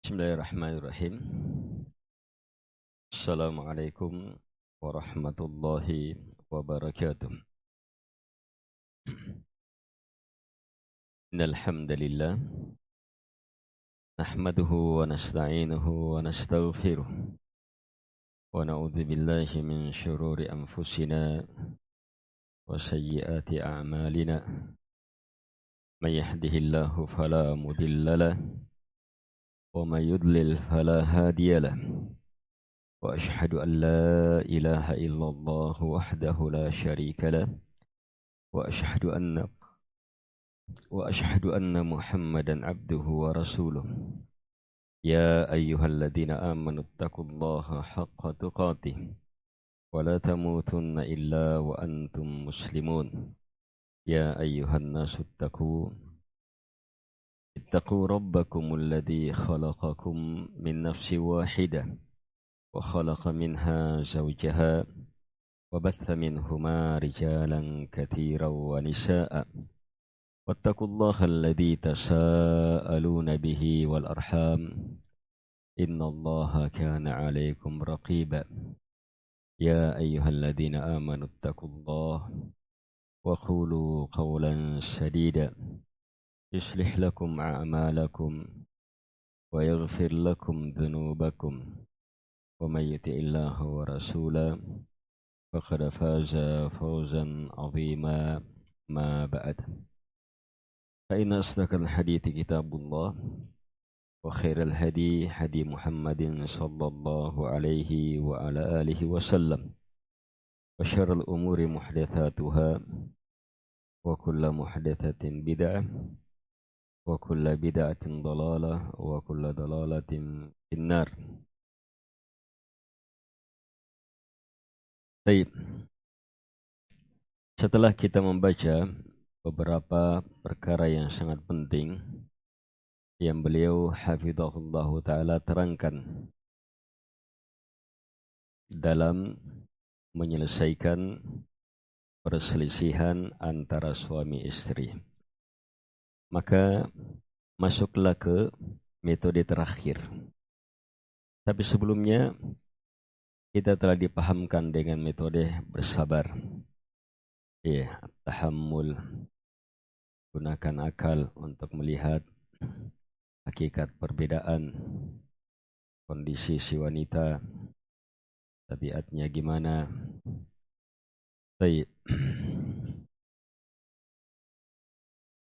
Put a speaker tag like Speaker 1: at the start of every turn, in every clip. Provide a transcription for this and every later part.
Speaker 1: Bismillahirrahmanirrahim. Assalamualaikum warahmatullahi wabarakatuh. Innal hamdalillah nahmaduhu wa nasta'inuhu wa nastaghfiruh wa na'udzu billahi min shururi anfusina wa sayyiati a'malina. May yahdihillahu fala mudilla lahu wa may yudlil fala hadiya lahu. وأشهد أن لا إله إلا الله وحده لا شريك له وأشهد أن محمدا عبده ورسوله يا أيها الذين آمنوا اتقوا الله حق تقاته ولا تموتن إلا وأنتم مسلمون يا أيها الناس اتقوا ربكم الذي خلقكم من نفس واحدة وخلق منها زوجها وبث منهما رجالا كثيرا ونساء واتقوا الله الذي تساءلون به والأرحام إن الله كان عليكم رقيبا يا أيها الذين آمنوا اتقوا الله وقولوا قولا سديدا يصلح لكم أعمالكم ويغفر لكم ذنوبكم ومن يطع الله ورسوله فقد فاز فوزا عظيما ما بعد فإن أصدق الحديث كتاب الله وخير الهدي هدي محمد صلى الله عليه وعلى آله وسلم وشر الأمور محدثاتها وكل محدثة بدعة وكل بدعة ضلالة وكل ضلالة في النار. Baik, setelah kita membaca beberapa perkara yang sangat penting yang beliau hafizahullah ta'ala terangkan dalam menyelesaikan perselisihan antara suami istri, maka masuklah ke metode terakhir. Tapi sebelumnya kita telah dipahamkan dengan metode bersabar. Ya, tahammul, gunakan akal untuk melihat hakikat perbedaan kondisi si wanita, tabiatnya gimana. Baik.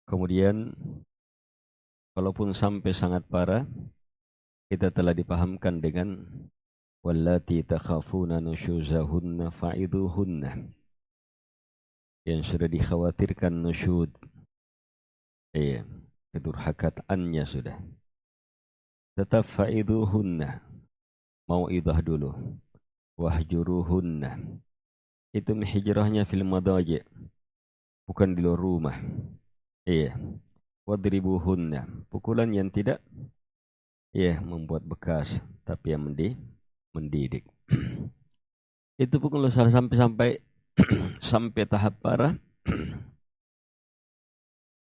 Speaker 1: Kemudian, walaupun sampai sangat parah, kita telah dipahamkan dengan wallati takhafuna nusyuzahunna fa'iduhunna, yang sudah dikhawatirkan nusyud, kedurhakaannya sudah, tetap fa'iduhunna, mau'idah dulu, wahjuruhunna, itu hijrahnya fil madaji', bukan di luar rumah. Wadribuhunna, pukulan yang tidak membuat bekas, tapi yang mendidik. Itu pun kalau sampai sampai tahap parah,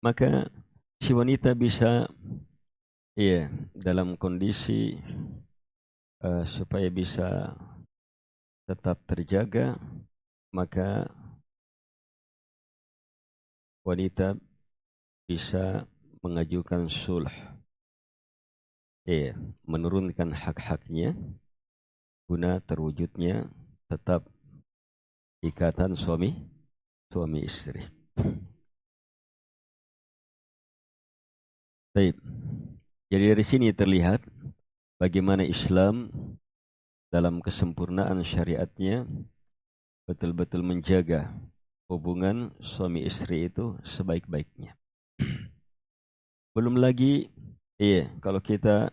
Speaker 1: maka si wanita bisa dalam kondisi supaya bisa tetap terjaga, maka wanita bisa mengajukan sulh, menurunkan hak-haknya guna terwujudnya tetap ikatan suami istri. Baik. Jadi dari sini terlihat bagaimana Islam dalam kesempurnaan syariatnya betul-betul menjaga hubungan suami istri itu sebaik-baiknya. Belum lagi kalau kita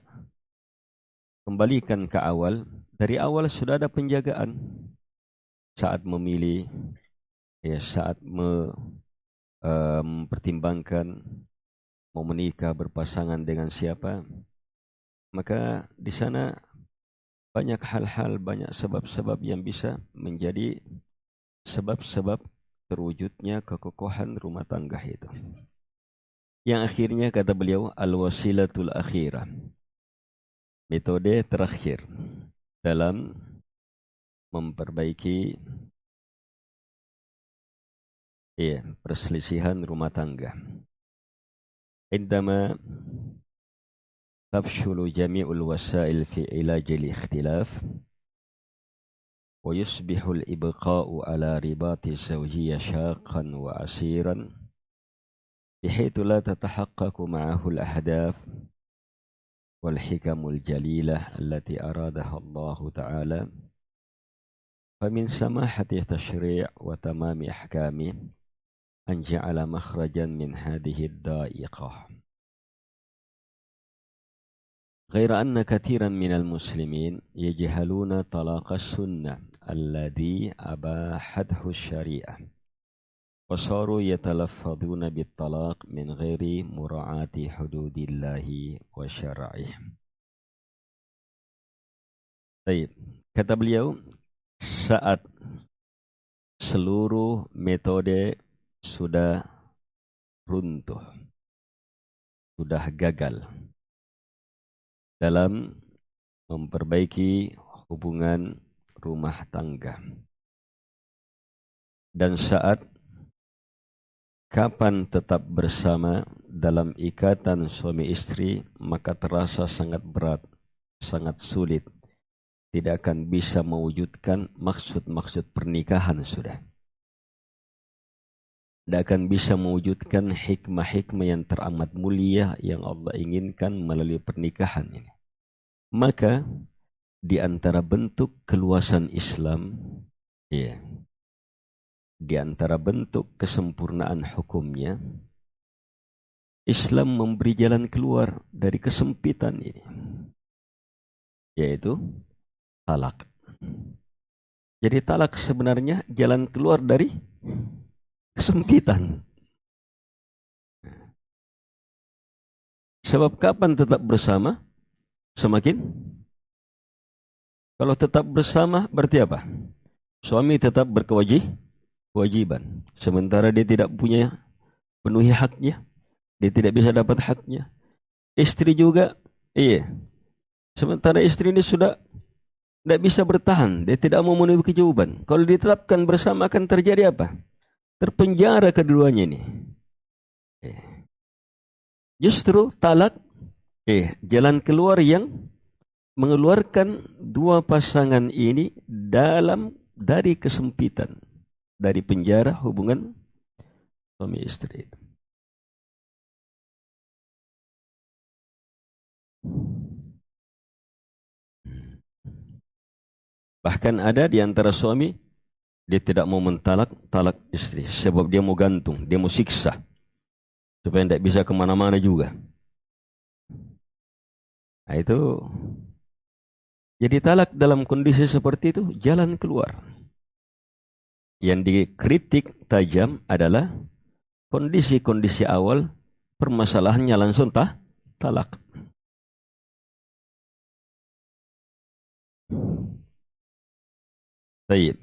Speaker 1: kembalikan ke awal, dari awal sudah ada penjagaan saat memilih, saat mempertimbangkan mau menikah berpasangan dengan siapa, maka di sana banyak hal-hal, banyak sebab-sebab yang bisa menjadi sebab-sebab terwujudnya kekokohan rumah tangga itu. Yang akhirnya kata beliau al-wasilatul akhirah, metode terakhir dalam memperbaiki perselisihan rumah tangga. Indama tabshulu jami'ul wasail fi ilajil ikhtilaf wa yusbihul ibqa'u ala ribati zawjiyya syaqan wa asiran bihaitu la tatahaqqaqu ma'ahu al-ahdaf wal hikamul jalilah allati aradaha Allah ta'ala famin samahati tashri' wa tamami ahkami an ja'ala makhrajan min hadhihi ad-da'iqah. Ghaira anna kathiran minal muslimin yajhaluna talaq as-sunnah alladhi abahathu syari'ah wa saru yatalaffadhuna bit-talaq min ghairi mura'ati hududillahi wa syara'ih. Baik, kata beliau, saat seluruh metode sudah runtuh, sudah gagal dalam memperbaiki hubungan rumah tangga, dan saat kapan tetap bersama dalam ikatan suami istri, maka terasa sangat berat, sangat sulit, tidak akan bisa mewujudkan maksud-maksud pernikahan sudah. Tidak akan bisa mewujudkan hikmah-hikmah yang teramat mulia yang Allah inginkan melalui pernikahan ini. Maka di antara bentuk keluasan Islam, di antara bentuk kesempurnaan hukumnya, Islam memberi jalan keluar dari kesempitan ini, yaitu talak. Jadi talak sebenarnya jalan keluar dari kesempitan. Sebab kapan tetap bersama? Kalau tetap bersama berarti apa? Suami tetap berkewajiban. Sementara dia tidak punya penuhi haknya. Dia tidak bisa dapat haknya. Istri juga, sementara istri ini sudah tidak bisa bertahan. Dia tidak mau memenuhi kewajiban. Kalau ditetapkan bersama akan terjadi apa? Terpenjara keduanya ini. Justru talak jalan keluar yang mengeluarkan dua pasangan ini dari kesempitan, dari penjara hubungan suami istri. Bahkan ada di antara suami, dia tidak mau talak istri, sebab dia mau gantung, dia mau siksa, supaya tidak bisa kemana-mana juga. Nah itu, jadi talak dalam kondisi seperti itu, jalan keluar. Yang dikritik tajam adalah kondisi-kondisi awal, permasalahannya langsung talak. Baik.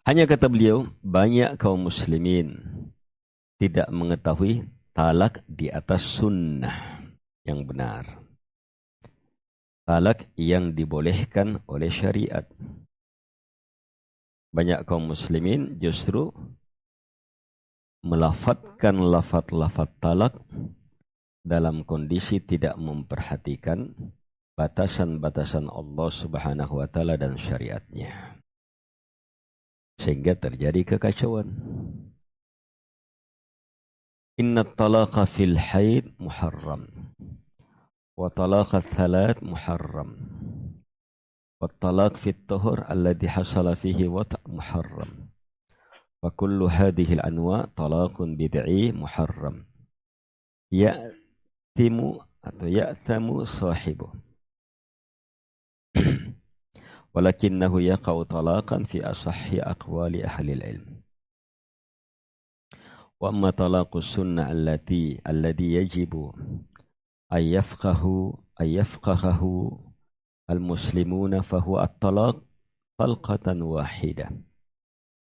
Speaker 1: Hanya kata beliau, banyak kaum muslimin tidak mengetahui talak di atas sunnah yang benar. Talak yang dibolehkan oleh syariat. Banyak kaum muslimin justru melafadzkan lafaz-lafaz talak dalam kondisi tidak memperhatikan batasan-batasan Allah Subhanahu wa taala dan syariatnya. Sehingga terjadi kekacauan. Inna talaqa fil haid muharram wa talaqa thalath muharram wa talaq fit tuhur alladhi hasala fihi wata' muharram wa kullu hadhihi al-anwa talaqun bid'i muharram ya'timu atau ya'thamu sahibu walakinnahu yaqa'u talaqan fi asahhi aqwali ahli al-ilm. Wa amma talaqus sunnah alladhi yajibu ayyafqahahu al-muslimuna fahuwa at-talaq talqatan wahidah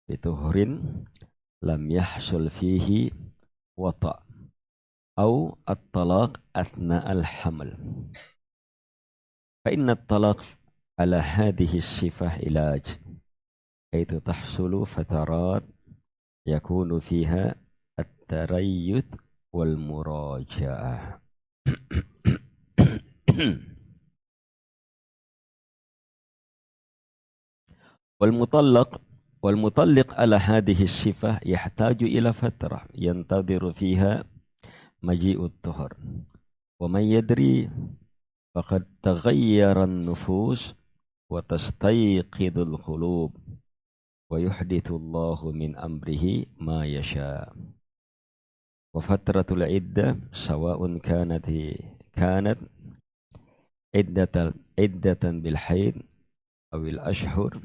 Speaker 1: bituhrin lam yahsul fihi wata' au at-talaq athna al-haml. فإن الطلاق على هذه الصفة علاج حيث تحصل فترات يكون فيها التريث والمراجعة. والمطلق على هذه الصفة يحتاج إلى فترة ينتظر فيها مجيء الطهر، ومن يدري فقد تغير النفوس وتستيقظ القلوب ويحدث الله من أمره ما يشاء. وفترة العدة سواء كانت عدة بالحيض أو الأشهر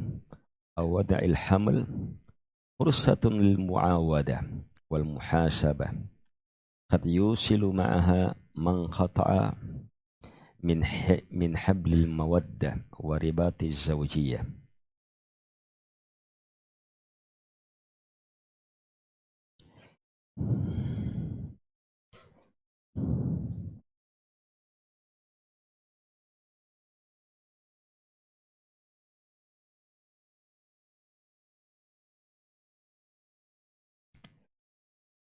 Speaker 1: أو وضع الحمل فرصة للمعاودة والمحاسبة قد يوصل معها من قطع من حبل المودة ورباط الزوجية.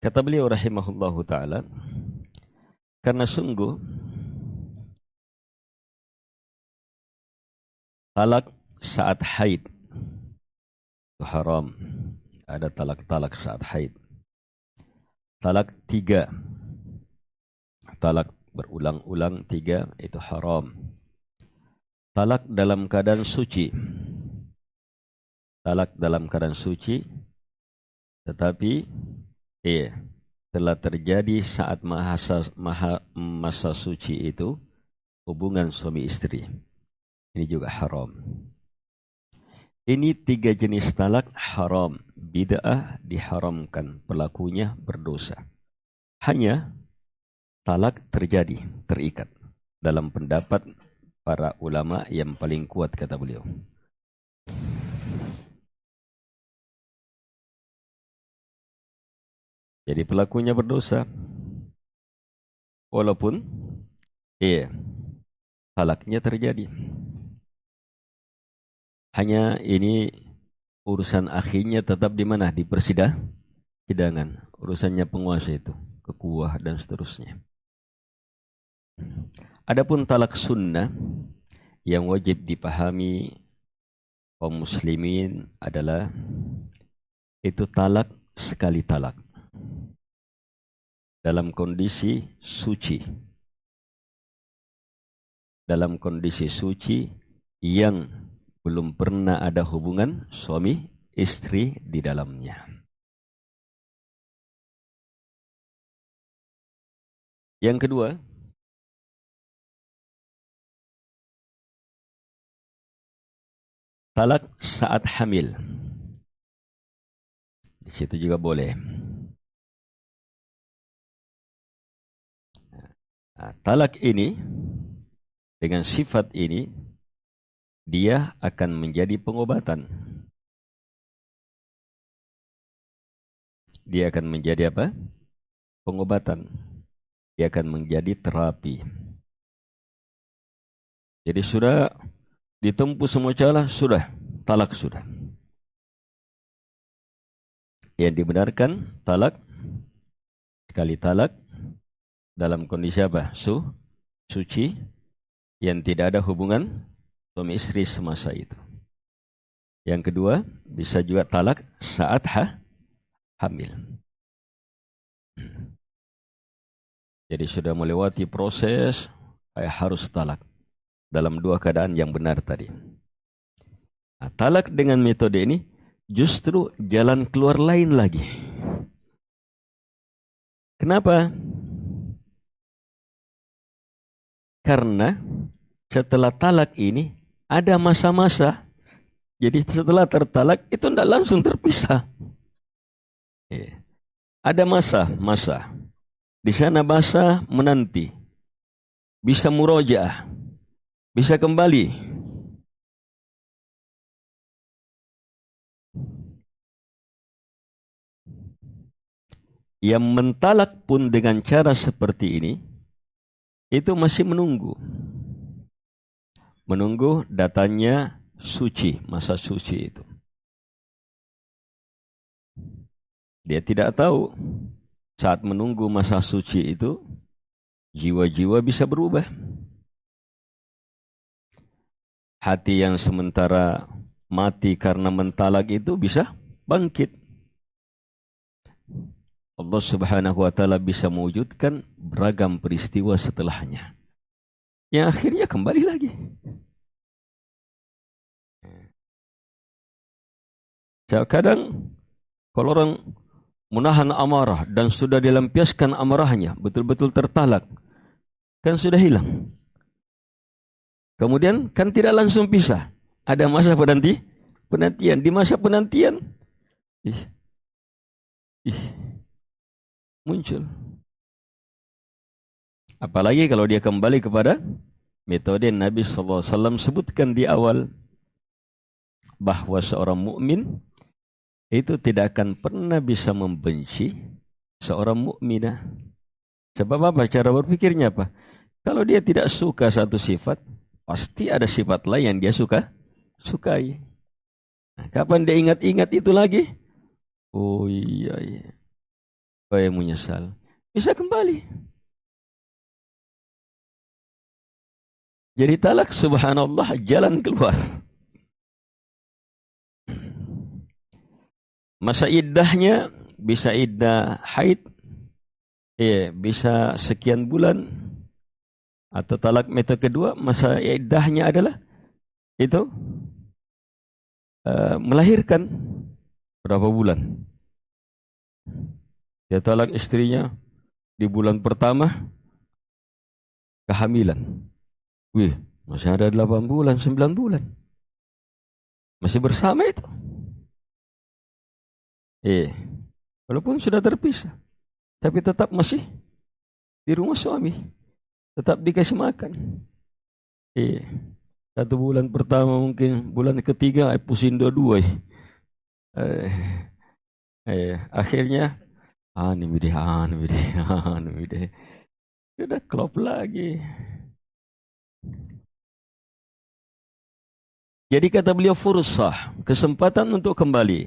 Speaker 1: Kata beliau rahimahullahu ta'ala, karena sungguh talak saat haid itu haram. Ada talak saat haid. Talak 3, talak berulang-ulang 3 itu haram. Talak dalam keadaan suci. Talak dalam keadaan suci, tetapi telah terjadi saat masa suci itu hubungan suami istri. Ini juga haram. Ini 3 jenis talak haram. Bid'ah diharamkan, pelakunya berdosa. Hanya talak terjadi, terikat. Dalam pendapat para ulama yang paling kuat, kata beliau. Jadi pelakunya berdosa. Walaupun talaknya terjadi. Hanya ini urusan akhirnya tetap di mana? Di persidangan. Urusannya penguasa itu, kekuah dan seterusnya. Adapun talak sunnah yang wajib dipahami kaum muslimin adalah itu talak sekali talak dalam kondisi suci. Dalam kondisi suci yang belum pernah ada hubungan suami istri di dalamnya. Yang kedua, talak saat hamil. Di situ juga boleh. Nah, talak ini dengan sifat ini dia akan menjadi pengobatan. Dia akan menjadi apa? Pengobatan. Dia akan menjadi terapi. Jadi sudah ditempuh semua cara, sudah talak sudah. Yang dibenarkan talak sekali talak dalam kondisi apa? Suci yang tidak ada hubungan suami istri semasa itu. Yang kedua, bisa juga talak saat hamil. Jadi sudah melewati proses, harus talak dalam 2 keadaan yang benar tadi. Nah, talak dengan metode ini justru jalan keluar lain lagi. Kenapa? Karena setelah talak ini ada masa-masa. Jadi setelah tertalak itu tidak langsung terpisah. Ada masa. Di sana masa menanti. Bisa murojaah. Bisa kembali. Yang mentalak pun dengan cara seperti ini, itu masih menunggu. menunggu datangnya suci, masa suci itu. Dia tidak tahu saat menunggu masa suci itu jiwa-jiwa bisa berubah. Hati yang sementara mati karena mentalak itu bisa bangkit. Allah Subhanahu wa taala bisa mewujudkan beragam peristiwa setelahnya, yang akhirnya kembali lagi. Kadang kalau orang menahan amarah dan sudah dilampiaskan amarahnya, betul-betul tertalak, kan sudah hilang. Kemudian kan tidak langsung pisah. Ada masa penantian. Di masa penantian muncul. Apalagi kalau dia kembali kepada metode Nabi SAW sebutkan di awal, bahwa seorang mukmin itu tidak akan pernah bisa membenci seorang mukminah. Sebab apa? Cara berpikirnya apa? Kalau dia tidak suka satu sifat, pasti ada sifat lain yang dia sukai. Nah, kapan dia ingat-ingat itu lagi? Oh iya. Oh, menyesal. Bisa kembali. Jadi talak, subhanallah, jalan keluar. Masa iddahnya bisa iddah haid, bisa sekian bulan, atau talak metode kedua, masa iddahnya adalah itu melahirkan berapa bulan. Dia talak istrinya di bulan pertama kehamilan. Wih, masih ada 8 bulan, 9 bulan. Masih bersama itu. Walaupun sudah terpisah, tapi tetap masih di rumah suami. Tetap dikasih makan. 1 bulan pertama, mungkin bulan ketiga pusing dua-dua. Akhirnya ini sudah klop lagi. Jadi kata beliau, fursah, kesempatan untuk kembali,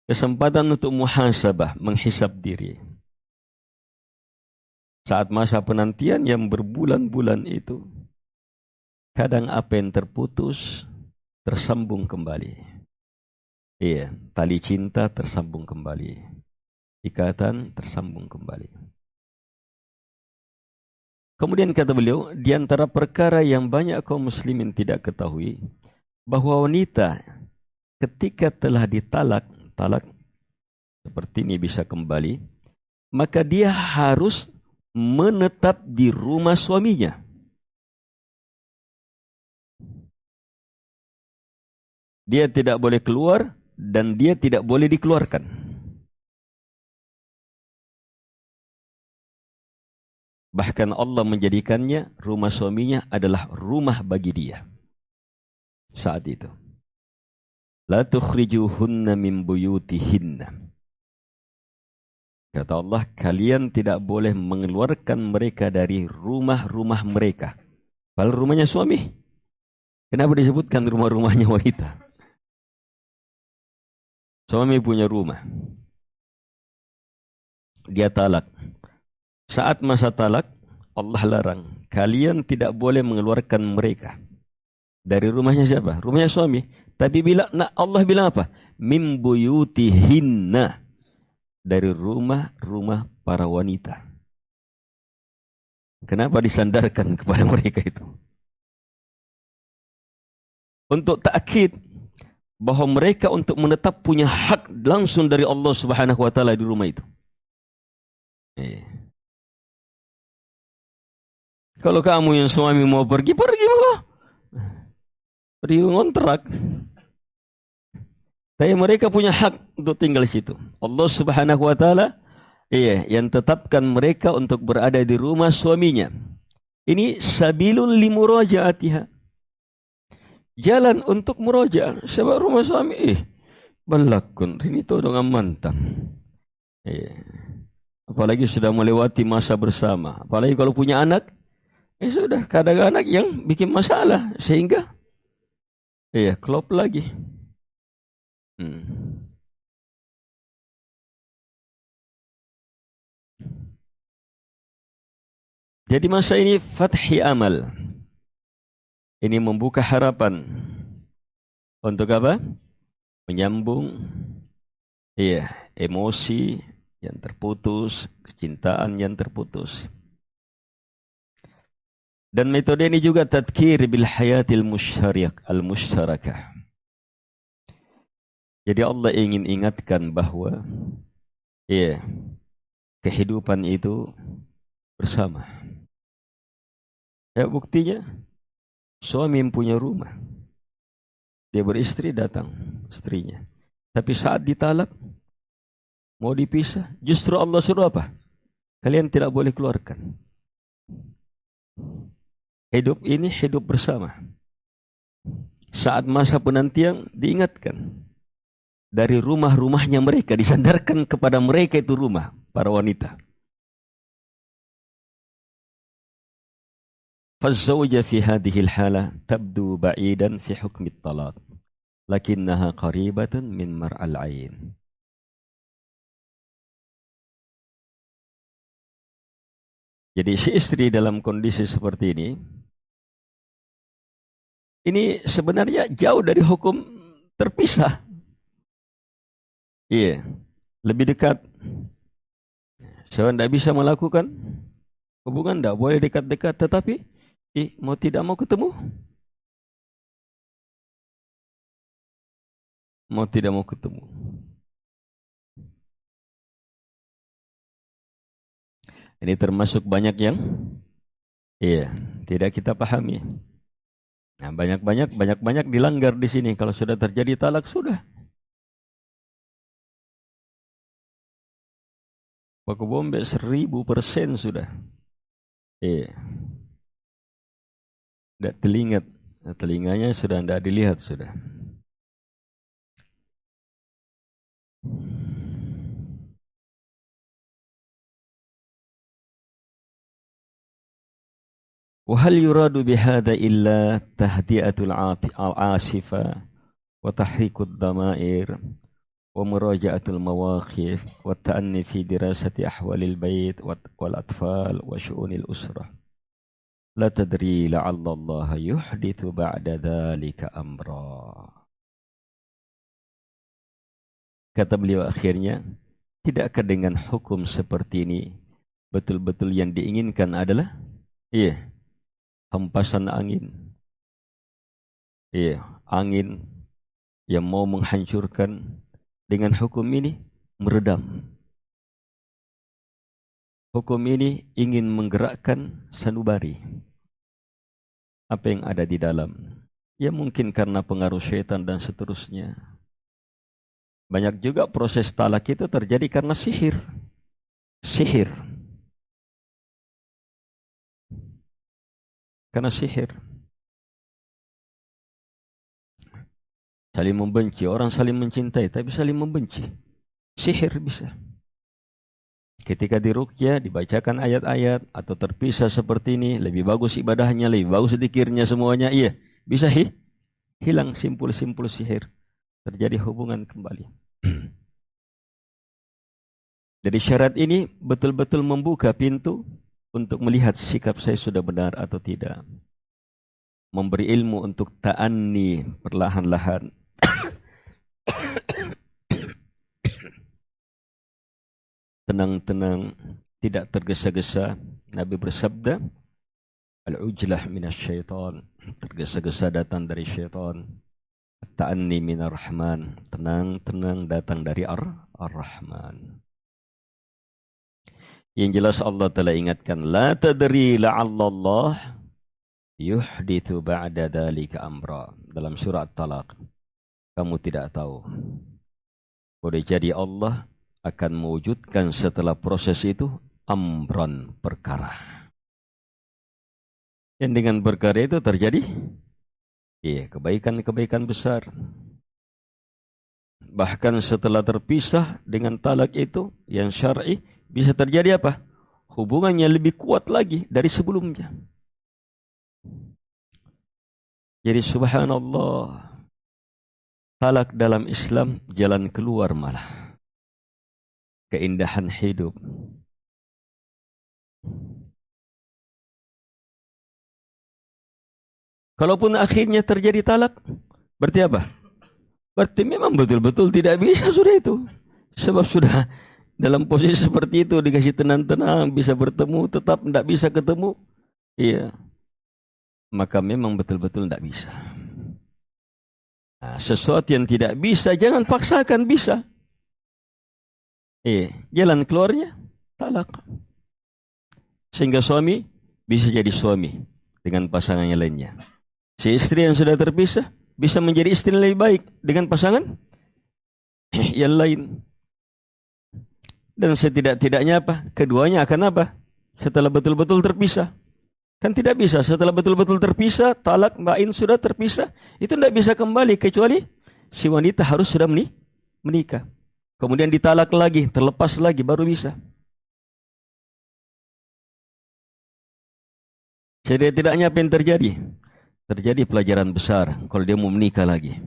Speaker 1: kesempatan untuk muhasabah, menghisab diri. Saat masa penantian yang berbulan-bulan itu, kadang apa yang terputus tersambung kembali. Tali cinta tersambung kembali, ikatan tersambung kembali. Kemudian kata beliau, di antara perkara yang banyak kaum muslimin tidak ketahui, bahwa wanita ketika telah ditalak, talak seperti ini bisa kembali, maka dia harus menetap di rumah suaminya. Dia tidak boleh keluar dan dia tidak boleh dikeluarkan. Bahkan Allah menjadikannya, rumah suaminya adalah rumah bagi dia. Saat itu, la tukhrijuhunna min buyutihinna. Kata Allah, kalian tidak boleh mengeluarkan mereka dari rumah-rumah mereka. Padahal rumahnya suami. Kenapa disebutkan rumah-rumahnya wanita? Suami punya rumah, dia talak. Saat masa talak, Allah larang, kalian tidak boleh mengeluarkan mereka dari rumahnya siapa? Rumahnya suami. Tapi Allah bilang apa? Min buyutihinna, dari rumah-rumah para wanita. Kenapa disandarkan kepada mereka itu? Untuk takkid bahwa mereka untuk menetap punya hak langsung dari Allah Subhanahu wa taala di rumah itu. Kalau kamu yang suami mau pergi mau. Pergi ngontrak. Tapi mereka punya hak untuk tinggal di situ. Allah Subhanahu wa taala yang tetapkan mereka untuk berada di rumah suaminya. Ini sabilun limurajaatiha. Jalan untuk murajaah. Sebab rumah suami balakun ini tuh dengan mantan. Apalagi sudah melewati masa bersama. Apalagi kalau punya anak, Sudah, kadang anak yang bikin masalah sehingga klop lagi. Jadi masa ini fathi amal. Ini membuka harapan. Untuk apa? Menyambung emosi yang terputus, kecintaan yang terputus. Dan metode ini juga tadkir bil hayatil al-musyarakah. Jadi Allah ingin ingatkan bahwa kehidupan itu bersama. Buktinya suami punya rumah. Dia beristri, datang istrinya. Tapi saat ditalak, mau dipisah, justru Allah suruh apa? Kalian tidak boleh keluarkan. Hidup ini hidup bersama. Saat masa penantian diingatkan. Dari rumah-rumahnya mereka, disandarkan kepada mereka itu rumah, para wanita. فالزوجة في هذه الحالة تبدو بعيدا في حكم الطلاق لكنها قريبة من مرعى العين. Jadi si istri dalam kondisi seperti ini sebenarnya jauh dari hukum terpisah. Lebih dekat. Saya tidak bisa melakukan hubungan, tidak boleh dekat-dekat, tetapi mau tidak mau ketemu. Mau tidak mau ketemu. Ini termasuk banyak yang tidak kita pahami. Nah, banyak dilanggar di sini. Kalau sudah terjadi talak, sudah. Paku bombe 1000% sudah. Tidak telinganya sudah tidak dilihat sudah. وهل يراد بهذا إلا تهدئة العاصفة وتحريك الضمائر ومراجعة المواقف والتأني في دراسة أحوال البيت والأطفال وشؤون الأسرة لا تدري لعل الله يحدث بعد ذلك أمرا. Kata beliau akhirnya, tidakkah dengan hukum seperti ini betul-betul yang diinginkan adalah hempasan angin. Angin yang mau menghancurkan, dengan hukum ini meredam. Hukum ini ingin menggerakkan sanubari. Apa yang ada di dalam? Ya mungkin karena pengaruh syaitan dan seterusnya. Banyak juga proses talak itu terjadi karena sihir. Karena sihir. Saling membenci, orang saling mencintai tapi saling membenci. Sihir bisa. Ketika diruqyah dibacakan ayat-ayat atau terpisah seperti ini, lebih bagus ibadahnya, lebih bagus zikirnya semuanya, bisa hilang simpul-simpul sihir. Terjadi hubungan kembali. Jadi syarat ini betul-betul membuka pintu untuk melihat sikap saya sudah benar atau tidak. Memberi ilmu untuk ta'anni perlahan-lahan. Tenang-tenang, tidak tergesa-gesa. Nabi bersabda, al-ujlah minasyaitan. Tergesa-gesa datang dari syaitan. Ta'anni minar rahman. Tenang-tenang datang dari ar-rahman. Yang jelas Allah telah ingatkan, la tadri la'allallah yuhdithu ba'da dhalika amra. Dalam surah Talaq. Kamu tidak tahu. Boleh jadi Allah akan mewujudkan setelah proses itu amran, perkara. Yang dengan perkara itu terjadi kebaikan-kebaikan besar. Bahkan setelah terpisah dengan talak itu yang syar'i, bisa terjadi apa? Hubungannya lebih kuat lagi dari sebelumnya. Jadi subhanallah, talak dalam Islam jalan keluar malah. Keindahan hidup. Kalaupun akhirnya terjadi talak, berarti apa? Berarti memang betul-betul tidak bisa sudah itu. Sebab sudah dalam posisi seperti itu, dikasih tenang-tenang, bisa bertemu, tetap tidak bisa ketemu. Iya. Maka memang betul-betul tidak bisa. Nah, sesuatu yang tidak bisa, jangan paksakan bisa. Jalan keluarnya, talak. Sehingga suami bisa jadi suami dengan pasangan yang lainnya. Si istri yang sudah terpisah bisa menjadi istri yang lebih baik dengan pasangan yang lain. Dan setidak-tidaknya apa? Keduanya akan apa? Setelah betul-betul terpisah. Kan tidak bisa. Setelah betul-betul terpisah, talak, bain sudah terpisah. Itu tidak bisa kembali kecuali si wanita harus sudah menikah. Kemudian ditalak lagi, terlepas lagi, baru bisa. Setidak-tidaknya apa yang terjadi? Terjadi pelajaran besar kalau dia mau menikah lagi.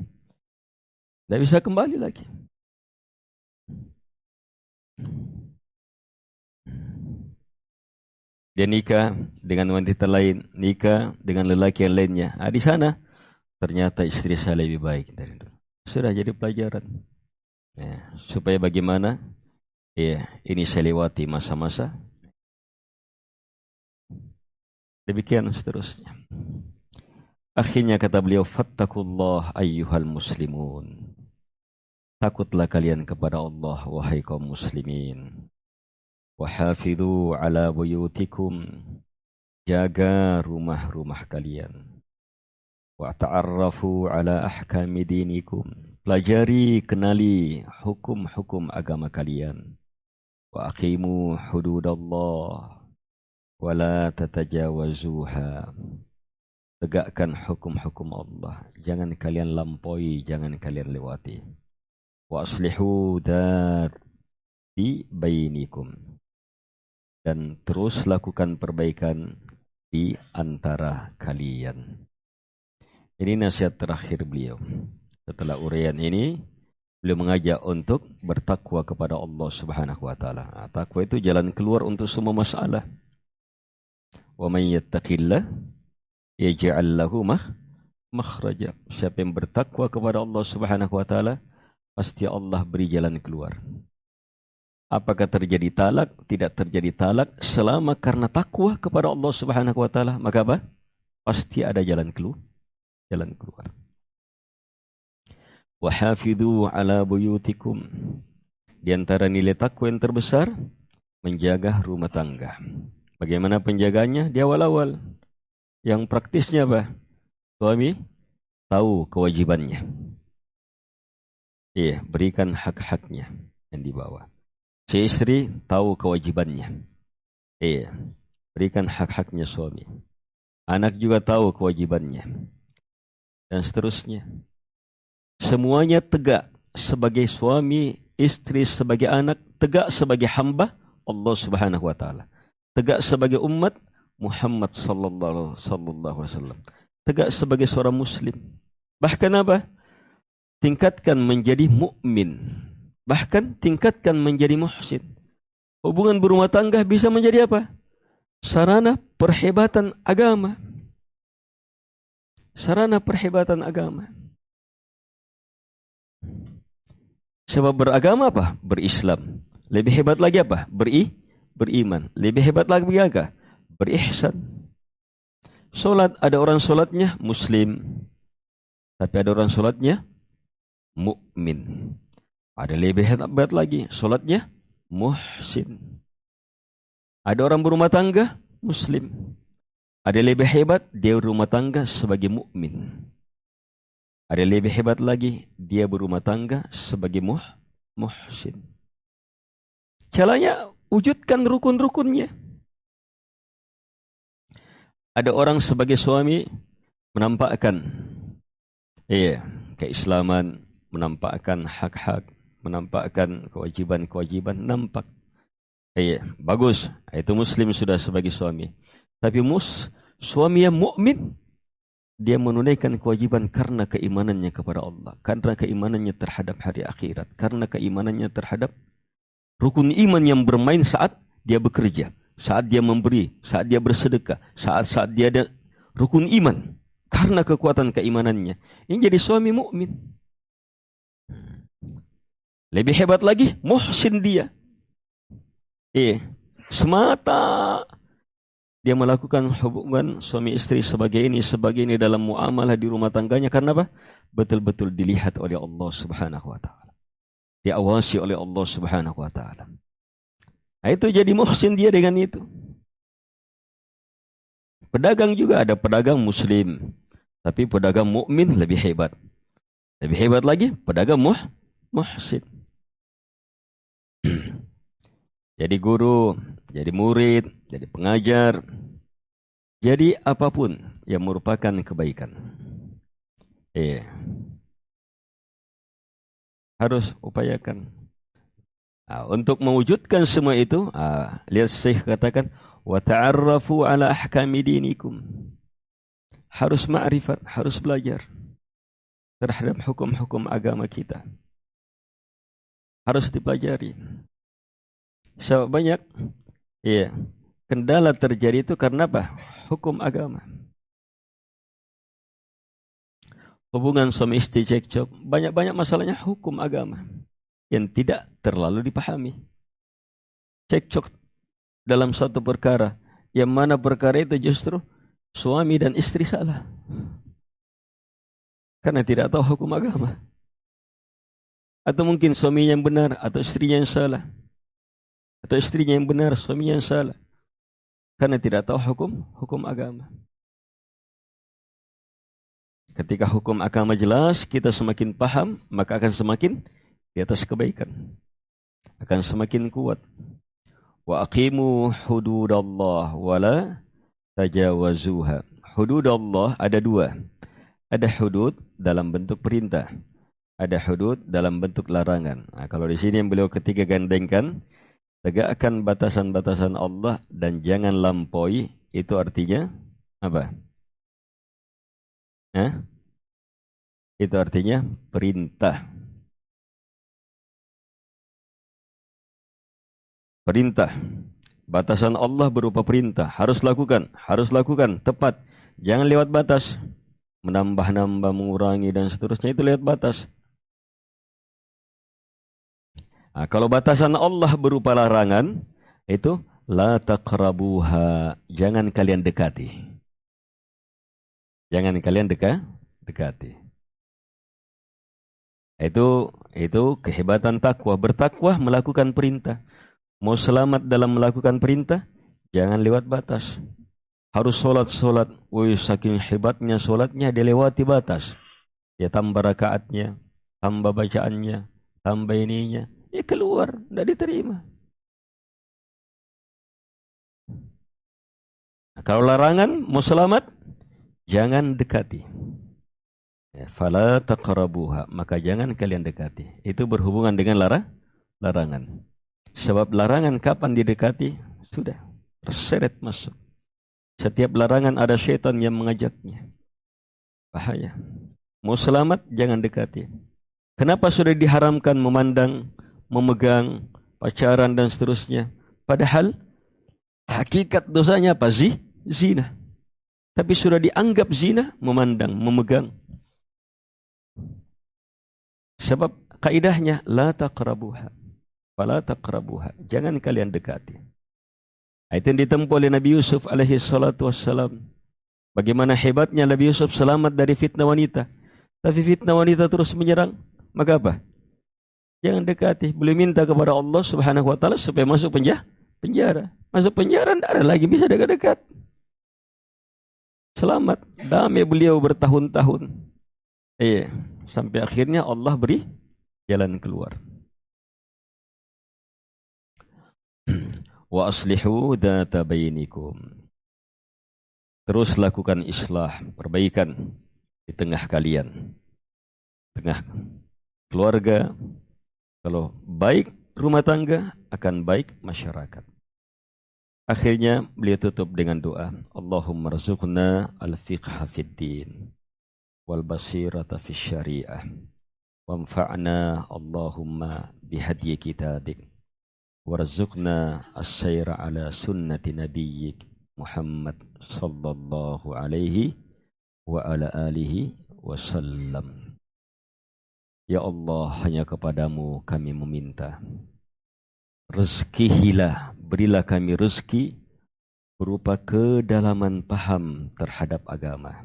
Speaker 1: Tidak bisa kembali lagi. Dia nikah dengan wanita lain, nikah dengan lelaki yang lainnya. Di sana ternyata istri saya lebih baik dari dulu. Sudah jadi pelajaran. Supaya bagaimana? Ini saya lewati masa-masa. Demikian seterusnya. Akhirnya kata beliau, fattakullah ayyuhal muslimun. Takutlah kalian kepada Allah, wahai kaum muslimin. Wahafidhu ala buyutikum. Jaga rumah-rumah kalian. Wa ta'arrafu ala ahkami dinikum. Pelajari, kenali hukum-hukum agama kalian. Wa aqimu hududallah. Wa la tatajawazuha. Tegakkan hukum-hukum Allah. Jangan kalian lampaui, jangan kalian lewati. Wa aslihu dzati bainikum. Dan terus lakukan perbaikan di antara kalian. Ini nasihat terakhir beliau. Setelah uraian ini, beliau mengajak untuk bertakwa kepada Allah Subhanahu wa taala. Takwa itu jalan keluar untuk semua masalah. Wa may yattaqillah yaj'al lahu makhraja. Siapa yang bertakwa kepada Allah Subhanahu wa taala, pasti Allah beri jalan keluar. Apakah terjadi talak? Tidak terjadi talak selama karena takwa kepada Allah Subhanahu wa taala, maka apa? Pasti ada jalan keluar. Wa hafidhu ala buyutikum. Di antara nilai takwa yang terbesar, menjaga rumah tangga. Bagaimana penjagaannya? Di awal-awal. Yang praktisnya apa? Suami tahu kewajibannya. Berikan hak-haknya yang dibawa. Si istri tahu kewajibannya. Berikan hak-haknya suami. Anak juga tahu kewajibannya. Dan seterusnya. Semuanya tegak sebagai suami, istri sebagai anak, tegak sebagai hamba Allah Subhanahu wa taala. Tegak sebagai umat Muhammad sallallahu alaihi wasallam. Tegak sebagai seorang muslim. Bahkan apa? Tingkatkan menjadi mukmin. Bahkan tingkatkan menjadi muhsin. Hubungan berumah tangga bisa menjadi apa? Sarana perhebatan agama. Sarana perhebatan agama. Sebab beragama apa? Berislam. Lebih hebat lagi apa? Beriman. Lebih hebat lagi apa? Berihsan. Solat, ada orang solatnya muslim. Tapi ada orang solatnya mukmin. Ada lebih hebat lagi, solatnya muhsin. Ada orang berumah tangga muslim. Ada lebih hebat, dia berumah tangga sebagai mukmin. Ada lebih hebat lagi, dia berumah tangga sebagai muhsin. Caranya wujudkan rukun-rukunnya. Ada orang sebagai suami menampakkan keislaman, menampakkan hak-hak, menampakkan kewajiban-kewajiban, nampak. Bagus, itu muslim sudah sebagai suami. Tapi suami yang mukmin dia menunaikan kewajiban karena keimanannya kepada Allah, karena keimanannya terhadap hari akhirat, karena keimanannya terhadap rukun iman yang bermain saat dia bekerja, saat dia memberi, saat dia bersedekah, saat dia ada rukun iman, karena kekuatan keimanannya. Ini jadi suami mukmin. Lebih hebat lagi, muhsin dia. Semata dia melakukan hubungan suami istri sebagai ini dalam muamalah di rumah tangganya. Karena apa? Betul-betul dilihat oleh Allah Subhanahu wa ta'ala. Diawasi oleh Allah Subhanahu wa ta'ala. Nah, itu jadi muhsin dia dengan itu. Pedagang juga ada pedagang muslim, tapi pedagang mukmin lebih hebat. Lebih hebat lagi pedagang muhsin. Jadi guru, jadi murid, jadi pengajar, jadi apapun yang merupakan kebaikan. Harus upayakan. Untuk mewujudkan semua itu, lihat Syekh katakan, wa ta'arrafu ala ahkami dinikum. Harus ma'rifat, harus belajar terhadap hukum-hukum agama kita. Harus dipelajari. Sebab banyak kendala terjadi itu karena apa? Hukum agama. Hubungan suami istri cekcok, banyak masalahnya hukum agama yang tidak terlalu dipahami. Cekcok dalam satu perkara, yang mana perkara itu justru suami dan istri salah. Karena tidak tahu hukum agama. Atau mungkin suaminya yang benar atau istrinya yang salah. Atau istrinya yang benar, suaminya yang salah. Karena tidak tahu hukum agama. Ketika hukum agama jelas, kita semakin paham, maka akan semakin di atas kebaikan. Akan semakin kuat. Wa aqimu hududallah wa la tajawazuha. Hududallah ada dua. Ada hudud dalam bentuk perintah. Ada hudud dalam bentuk larangan. Nah, kalau di sini yang beliau ketiga gandengkan, tegakkan batasan-batasan Allah dan jangan lampaui, itu artinya apa? Itu artinya perintah. Perintah. Batasan Allah berupa perintah. Harus lakukan, tepat. Jangan lewat batas. Menambah-nambah, mengurangi dan seterusnya, itu lewat batas. Nah, kalau batasan Allah berupa larangan, itu la taqrabuha, jangan kalian dekati. Jangan kalian dekati. Itu kehebatan takwa. Bertakwa melakukan perintah. Mau selamat dalam melakukan perintah, jangan lewat batas. Harus sholat. Saking hebatnya sholatnya, dia lewati batas. Dia tambah rakaatnya, tambah bacaannya, tambah ininya. Keluar, tidak diterima. Kalau larangan, mau selamat, jangan dekati. Fala taqrabuha, maka jangan kalian dekati. Itu berhubungan dengan larangan. Sebab larangan kapan didekati, sudah terseret masuk. Setiap larangan ada syaitan yang mengajaknya. Bahaya. Mau selamat, jangan dekati. Kenapa sudah diharamkan memandang, memegang, pacaran dan seterusnya? Padahal hakikat dosanya apa? Zina. Tapi sudah dianggap zina, memandang, memegang. Sebab kaidahnya la taqrabuha. Fala taqrabuha. Jangan kalian dekati. Itu yang ditempuh oleh Nabi Yusuf alaihi salatu wassalam. Bagaimana hebatnya Nabi Yusuf selamat dari fitnah wanita. Tapi fitnah wanita terus menyerang. Maka apa? Jangan dekati. Boleh minta kepada Allah Subhanahu wa ta'ala supaya masuk penjara. Masuk penjara, tidak ada lagi bisa dekat-dekat. Selamat. Damai beliau bertahun-tahun. Sampai akhirnya Allah beri jalan keluar. Wa aslihu dzata bainikum. Terus lakukan islah, perbaikan di tengah kalian. Tengah keluarga. Kalau baik rumah tangga, akan baik masyarakat. Akhirnya beliau tutup dengan doa, Allahumma rzuqna al-fiqha fid din. wal basirata fi syariah. Wanfa'na Allahumma bihadyi kitabik. Warzuqna as-sayra ala sunnati nabiyyik Muhammad sallallahu alaihi wa ala alihi wasallam. Ya Allah, hanya kepadamu kami meminta. Rezkihilah, berilah kami rezeki berupa kedalaman paham terhadap agama.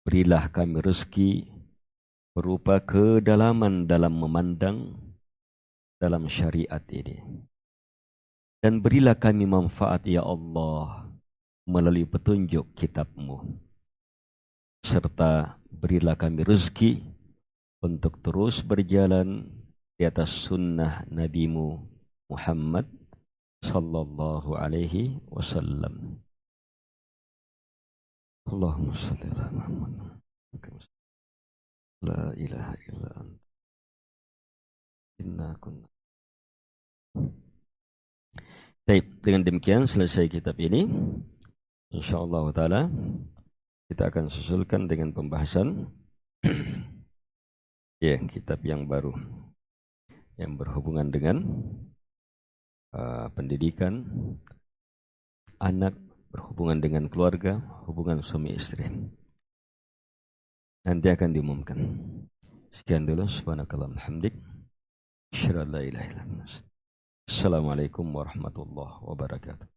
Speaker 1: Berilah kami rezeki berupa kedalaman dalam memandang dalam syariat ini. Dan berilah kami manfaat ya Allah melalui petunjuk kitab-Mu. Serta berilah kami rezeki untuk terus berjalan di atas sunnah Nabi-Mu Muhammad sallallahu alaihi wasallam. Allahumma salli ala Muhammad. La ilaha illa anta. Inna kunna. Baik, dengan demikian selesai kitab ini. Insyaallah taala kita akan susulkan dengan pembahasan kitab yang baru yang berhubungan dengan pendidikan anak, berhubungan dengan keluarga, hubungan suami istri. Nanti akan diumumkan. Sekian dulu. Subhanakallahumma hamdik. Asyhadu an la ilaha illa anta. Assalamualaikum warahmatullahi wabarakatuh.